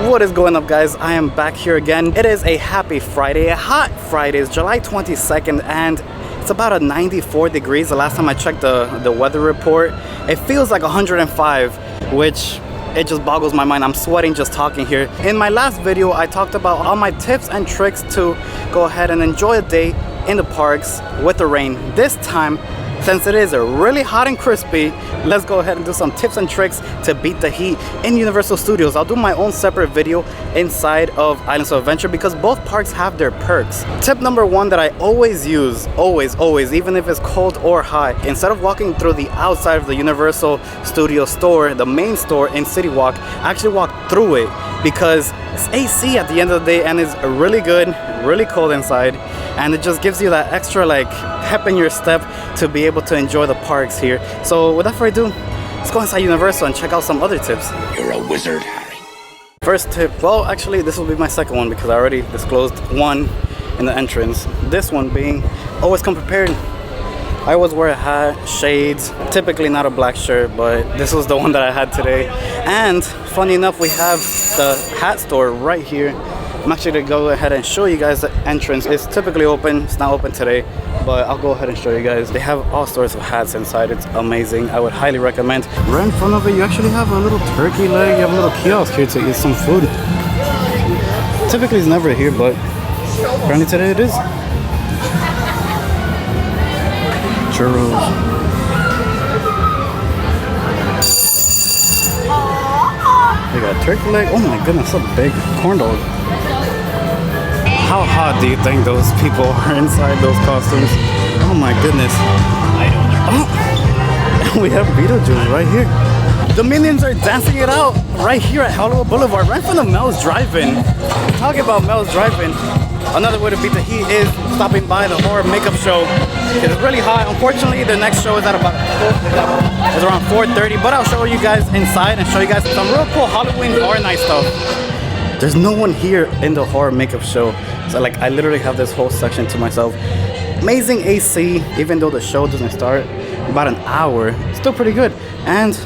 What is going up, guys? I am back here again. It is a happy Friday, a hot Friday. It's July 22nd and it's about a 94 degrees. The last time I checked the weather report, it feels like 105, which it just boggles my mind. I'm sweating just talking here. In my last video, I talked about all my tips and tricks to go ahead and enjoy a day in the parks with the rain. This time, since it is really hot and crispy, let's go ahead and do some tips and tricks to beat the heat in Universal Studios. I'll do my own separate video inside of Islands of Adventure because both parks have their perks. Tip number one that I always use, always, even if it's cold or hot, instead of walking through the outside of the Universal Studio store, the main store in City Walk, I actually walk through it because it's AC at the end of the day and it's really good, really cold inside, and it just gives you that extra like pep in your step to be able to enjoy the parks here. So without further ado, let's go inside Universal and check out some other tips. You're a wizard, Harry. First tip, well actually this will be my second one because I already disclosed one in the entrance. This one being always come prepared. I always wear a hat, shades, typically not a black shirt, but this was the one that I had today. And funny enough, we have the hat store right here. I'm actually going to go ahead and show you guys the entrance. It's typically open, it's not open today, but I'll go ahead and show you guys. They have all sorts of hats inside, it's amazing. I would highly recommend. Right in front of it, you actually have a little turkey leg, you have a little kiosk here to eat some food. Typically it's never here, but apparently today it is. Churros. They got turkey leg. Oh my goodness, a big corn dog. How hot do you think those people are inside those costumes? Oh my goodness. Oh, we have Beetlejuice right here. The Minions are dancing it out right here at Hollywood Boulevard, right in front of Mel's Drive-In. Talking about Mel's Drive-In, another way to beat the heat is stopping by the horror makeup show. It's really hot. Unfortunately, the next show is at about it's around 4:30, but I'll show you guys inside and show you guys some real cool Halloween Horror Night stuff. There's no one here in the horror makeup show, so like I literally have this whole section to myself. Amazing AC, even though the show doesn't start about an hour, still pretty good. And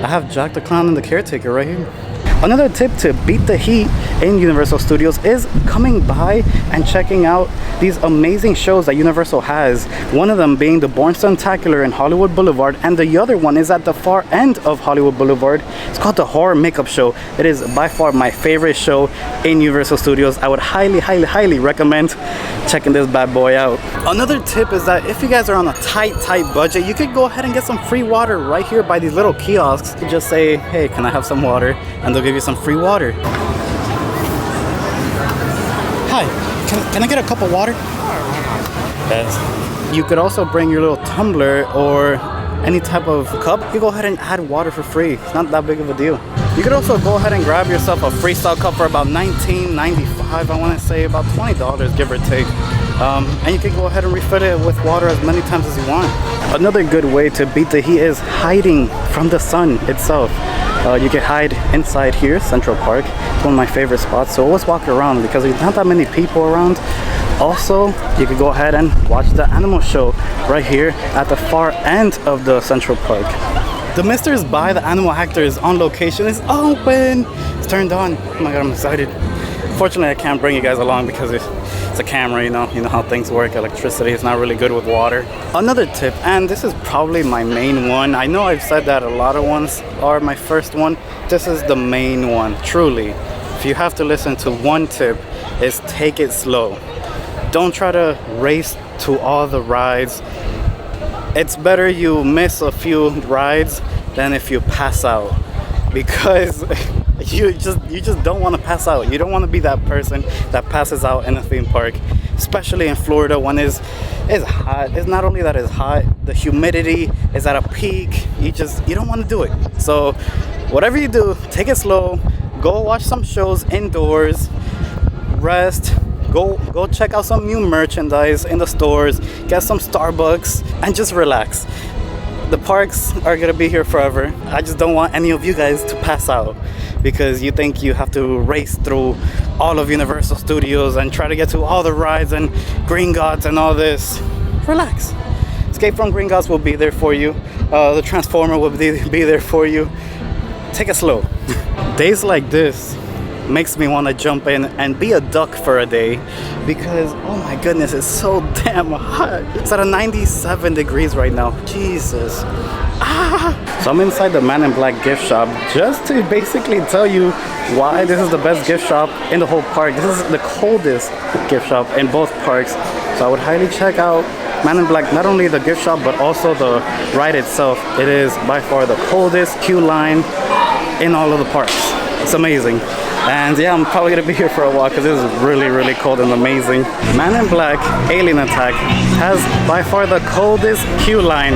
I have Jack the Clown and the Caretaker right here. Another tip to beat the heat in Universal Studios is coming by and checking out these amazing shows that Universal has. One of them being the Born Stuntacular in Hollywood Boulevard, and the other one is at the far end of Hollywood Boulevard. It's called the Horror Makeup Show. It is by far my favorite show in Universal Studios. I would highly recommend checking this bad boy out. Another tip is that if you guys are on a tight budget, you could go ahead and get some free water right here by these little kiosks. You just say, hey, can I have some water? And they'll give you some free water. Hi, can I get a cup of water? Yes. You could also bring your little tumbler or any type of cup. You go ahead and add water for free. It's not that big of a deal. You could also go ahead and grab yourself a Freestyle cup for about $19.95. I want to say about $20, give or take. And you can go ahead and refill it with water as many times as you want. Another good way to beat the heat is hiding from the sun itself. You can hide inside here, Central Park. It's one of my favorite spots, so always walk around because there's not that many people around. Also, you can go ahead and watch the animal show right here at the far end of the Central Park. The Mr. By the Animal Actor is on location. It's open. It's turned on. Oh my god, I'm excited. Fortunately, I can't bring you guys along because it's a camera, you know how things work. Electricity is not really good with water. Another tip, and this is probably my main one. I know I've said that a lot of ones are my first one. This is the main one, truly. If you have to listen to one tip, is take it slow. Don't try to race to all the rides. It's better you miss a few rides than if you pass out, because you just don't want to pass out. You don't want to be that person that passes out in a theme park, especially in Florida when it's hot. It's not only that it's hot, the humidity is at a peak. You don't want to do it. So whatever you do, take it slow. Go watch some shows indoors, rest, go check out some new merchandise in the stores, get some Starbucks, and just relax. The parks are gonna be here forever. I just don't want any of you guys to pass out because you think you have to race through all of Universal Studios and try to get to all the rides and Green Gods and all this. Relax. Escape from Green Gods will be there for you. The Transformer will be there for you. Take it slow. days like this makes me want to jump in and be a duck for a day, because oh my goodness, it's so damn hot. It's at 97 degrees right now. Jesus. So I'm inside the Man in Black gift shop just to basically tell you why this is the best gift shop in the whole park. This is the coldest gift shop in both parks, so I would highly check out Man in Black, not only the gift shop but also the ride itself. It is by far the coldest queue line in all of the parks. It's amazing. And yeah, I'm probably gonna be here for a while because it is really, really cold and amazing. Man in Black Alien Attack has by far the coldest queue line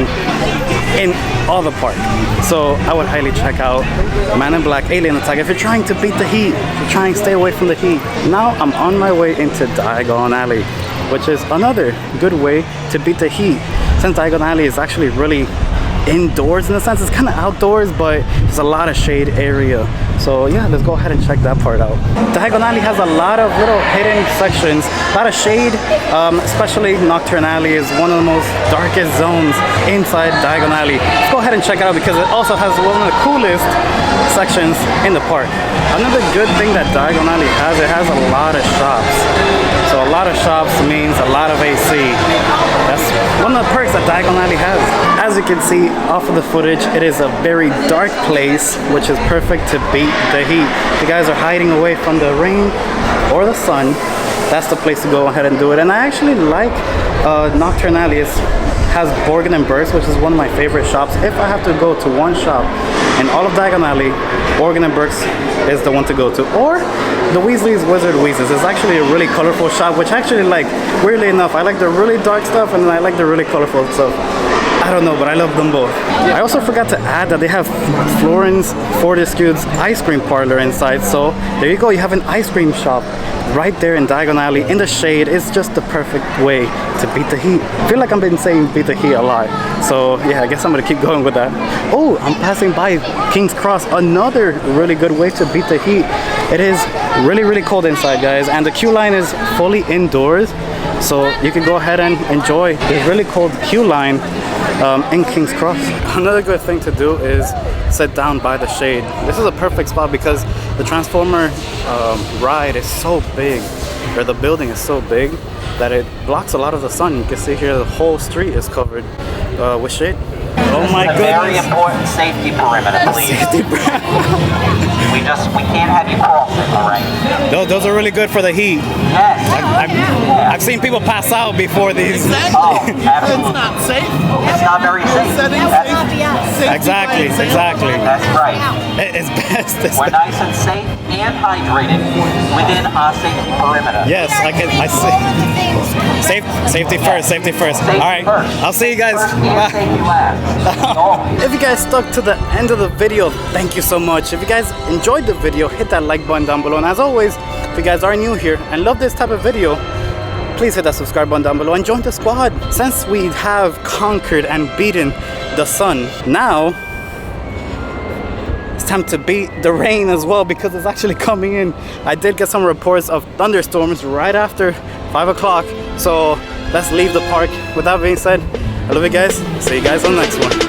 in all the park. So I would highly check out Man in Black Alien Attack if you're trying to beat the heat, if you're trying to stay away from the heat. Now I'm on my way into Diagon Alley, which is another good way to beat the heat, since Diagon Alley is actually really indoors in a sense. It's kind of outdoors, but there's a lot of shade area. So yeah, let's go ahead and check that part out. Diagon Alley has a lot of little hidden sections, a lot of shade, especially Nocturne Alley is one of the most darkest zones inside Diagon Alley. Let's go ahead and check it out because it also has one of the coolest sections in the park. Another good thing that Diagon Alley has, it has a lot of shops. So a lot of shops means a lot of AC. That's one of the perks that Diagon Alley has. As you can see off of the footage, it is a very dark place, which is perfect to beat the heat. If you guys are hiding away from the rain or the sun, that's the place to go ahead and do it. And I actually like Nocturne Alley. It has Borgin and Burst, which is one of my favorite shops. If I have to go to one shop in all of Diagon Alley, Borgin and Burst is the one to go to. Or the Weasley's Wizard Weezes is actually a really colorful shop, which actually, like, weirdly enough, I like the really dark stuff and I like the really colorful stuff. I don't know, but I love them both. I also forgot to add that they have Florence Fortescue's ice cream parlor inside. So there you go, you have an ice cream shop right there in Diagon Alley in the shade. It's just the perfect way to beat the heat. I feel like I've been saying beat the heat a lot. So yeah, I guess I'm gonna keep going with that. Oh, I'm passing by King's Cross, another really good way to beat the heat. It is really, really cold inside, guys, and the queue line is fully indoors. So you can go ahead and enjoy this really cold queue line in King's Cross. Another good thing to do is sit down by the shade. This is a perfect spot because the Transformer ride is so big, or the building is so big, that it blocks a lot of the sun. You can see here the whole street is covered with shade. Oh my goodness. Very important safety perimeter, please. We can't have you cross it, all right? Those are really good for the heat. Yes. I've seen people pass out before these. Exactly. Oh, absolutely. It's not safe. It's not very safe. Exactly. That's right. It's best. We're nice and safe and hydrated within our safety perimeter. Yes, I see. Safety first. All right, first. I'll see you guys. First and safety last. If you guys stuck to the end of the video, thank you so much. If you guys enjoyed the video, hit that like button down below. And as always, if you guys are new here and love this type of video, please hit that subscribe button down below and join the squad. Since we have conquered and beaten the sun, now it's time to beat the rain as well, because it's actually coming in. I did get some reports of thunderstorms right after 5 o'clock. So let's leave the park. With that being said, I love you guys. See you guys on the next one.